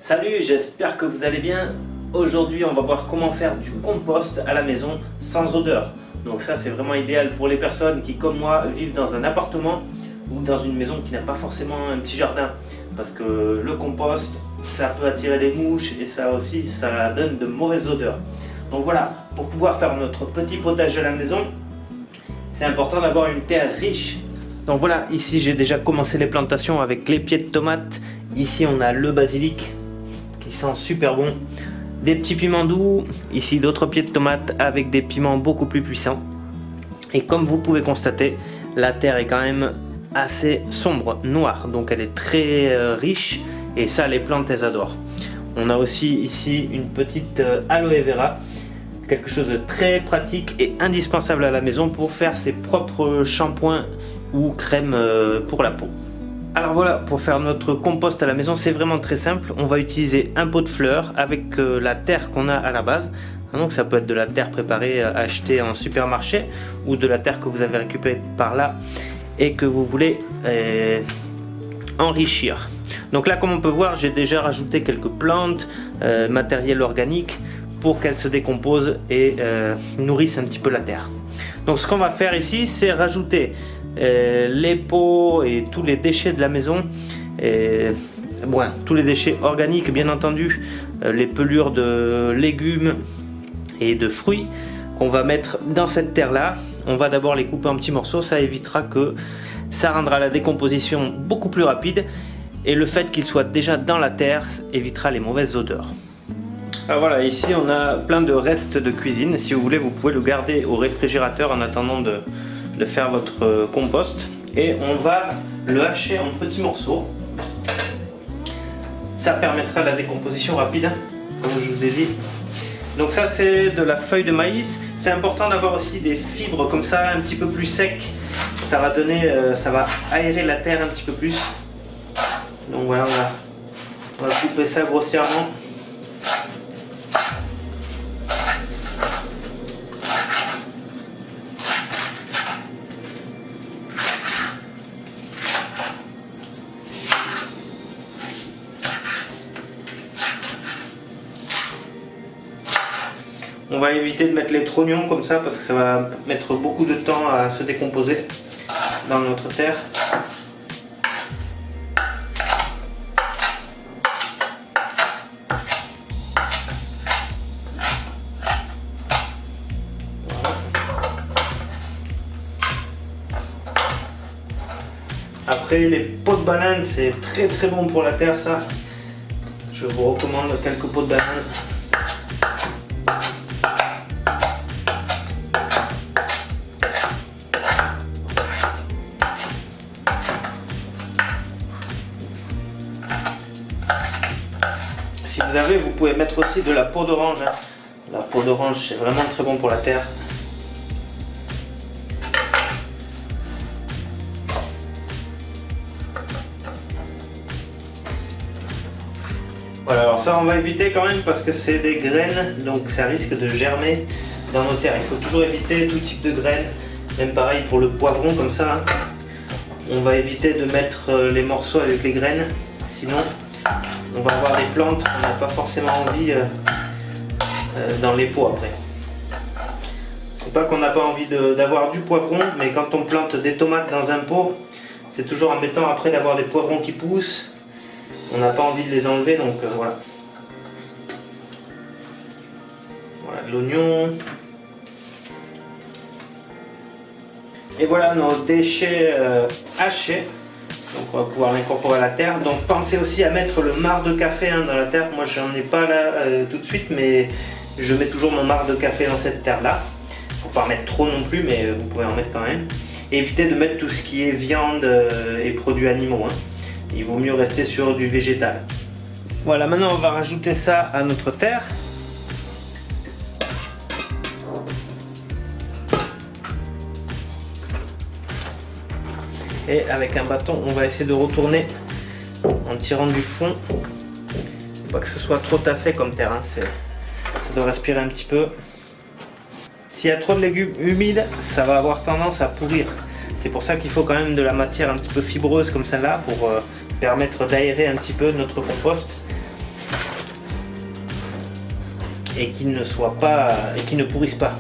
Salut, j'espère que vous allez bien. Aujourd'hui, on va voir comment faire du compost à la maison sans odeur. Donc ça, c'est vraiment idéal pour les personnes qui, comme moi, vivent dans un appartement ou dans une maison qui n'a pas forcément un petit jardin. Parce que le compost, ça peut attirer des mouches et ça aussi, ça donne de mauvaises odeurs. Donc voilà, pour pouvoir faire notre petit potager à la maison, c'est important d'avoir une terre riche. Donc voilà, ici j'ai déjà commencé les plantations avec les pieds de tomates. Ici on a le basilic qui sent super bon. Des petits piments doux, ici d'autres pieds de tomates avec des piments beaucoup plus puissants. Et comme vous pouvez constater, la terre est quand même assez sombre, noire. Donc elle est très riche et ça les plantes elles adorent. On a aussi ici une petite aloe vera. Quelque chose de très pratique et indispensable à la maison pour faire ses propres shampoings ou crèmes pour la peau. Alors voilà, pour faire notre compost à la maison, c'est vraiment très simple. On va utiliser un pot de fleurs avec la terre qu'on a à la base. Donc ça peut être de la terre préparée achetée en supermarché ou de la terre que vous avez récupérée par là et que vous voulez enrichir. Donc là, comme on peut voir, j'ai déjà rajouté quelques plantes, matériel organique pour qu'elles se décomposent et nourrissent un petit peu la terre. Donc ce qu'on va faire ici, c'est rajouter les pots et tous les déchets de la maison, tous les déchets organiques bien entendu, les pelures de légumes et de fruits qu'on va mettre dans cette terre là. On va d'abord les couper en petits morceaux, ça évitera que ça rendra la décomposition beaucoup plus rapide et le fait qu'ils soient déjà dans la terre évitera les mauvaises odeurs. Alors voilà, ici on a plein de restes de cuisine. Si vous voulez, vous pouvez le garder au réfrigérateur en attendant de faire votre compost. Et on va le hacher en petits morceaux. Ça permettra la décomposition rapide, comme je vous ai dit. Donc ça, c'est de la feuille de maïs. C'est important d'avoir aussi des fibres comme ça, un petit peu plus sec. Ça va donner, ça va aérer la terre un petit peu plus. Donc voilà, on va couper ça grossièrement. On va éviter de mettre les trognons comme ça parce que ça va mettre beaucoup de temps à se décomposer dans notre terre. Après, les pots de banane, c'est très très bon pour la terre, ça. Je vous recommande quelques pots de banane. Si vous avez, vous pouvez mettre aussi de la peau d'orange. La peau d'orange, c'est vraiment très bon pour la terre. Voilà, alors ça on va éviter quand même parce que c'est des graines, donc ça risque de germer dans nos terres. Il faut toujours éviter tout type de graines, même pareil pour le poivron comme ça. On va éviter de mettre les morceaux avec les graines, sinon on va avoir des plantes qu'on n'a pas forcément envie dans les pots après. C'est pas qu'on n'a pas envie d'avoir du poivron, mais quand on plante des tomates dans un pot, c'est toujours embêtant après d'avoir des poivrons qui poussent. On n'a pas envie de les enlever, donc voilà. Voilà de l'oignon. Et voilà nos déchets hachés. Donc on va pouvoir l'incorporer à la terre. Donc pensez aussi à mettre le marc de café dans la terre. Moi j'en ai pas là tout de suite, mais je mets toujours mon marc de café dans cette terre là. Faut pas en mettre trop non plus, mais vous pouvez en mettre quand même. Et évitez de mettre tout ce qui est viande et produits animaux. Il vaut mieux rester sur du végétal. Voilà, maintenant on va rajouter ça à notre terre. Et avec un bâton, on va essayer de retourner en tirant du fond. Faut pas que ce soit trop tassé comme terre, ça doit respirer un petit peu. S'il y a trop de légumes humides, ça va avoir tendance à pourrir. C'est pour ça qu'il faut quand même de la matière un petit peu fibreuse comme celle-là pour permettre d'aérer un petit peu notre compost. et qu'ils ne soient pas et qu'ils ne pourrissent pas.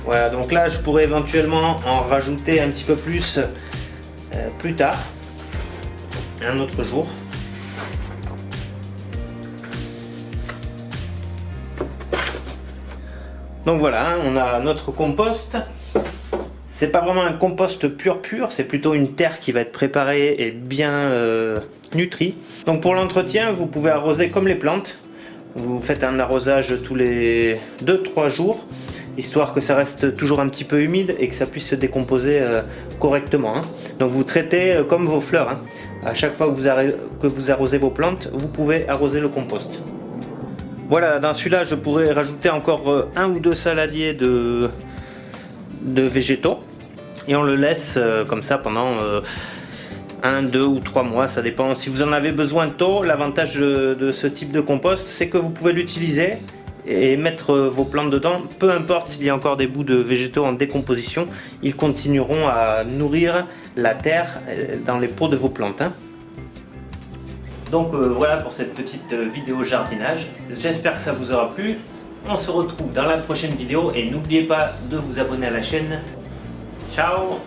Voilà, donc là je pourrais éventuellement en rajouter un petit peu plus plus tard, un autre jour. Donc voilà, on a notre compost. C'est pas vraiment un compost pur, c'est plutôt une terre qui va être préparée et bien nutrie. Donc pour l'entretien, vous pouvez arroser comme les plantes. Vous faites un arrosage tous les 2-3 jours, histoire que ça reste toujours un petit peu humide et que ça puisse se décomposer correctement. Hein. Donc vous traitez comme vos fleurs. Hein. À chaque fois que vous arrosez vos plantes, vous pouvez arroser le compost. Voilà, dans celui-là, je pourrais rajouter encore 1 ou 2 saladiers de végétaux. Et on le laisse comme ça pendant 1, 2 ou 3 mois, ça dépend. Si vous en avez besoin tôt, l'avantage de ce type de compost, c'est que vous pouvez l'utiliser et mettre vos plantes dedans. Peu importe s'il y a encore des bouts de végétaux en décomposition, ils continueront à nourrir la terre dans les pots de vos plantes. Hein. Donc voilà pour cette petite vidéo jardinage. J'espère que ça vous aura plu. On se retrouve dans la prochaine vidéo et n'oubliez pas de vous abonner à la chaîne. Ciao!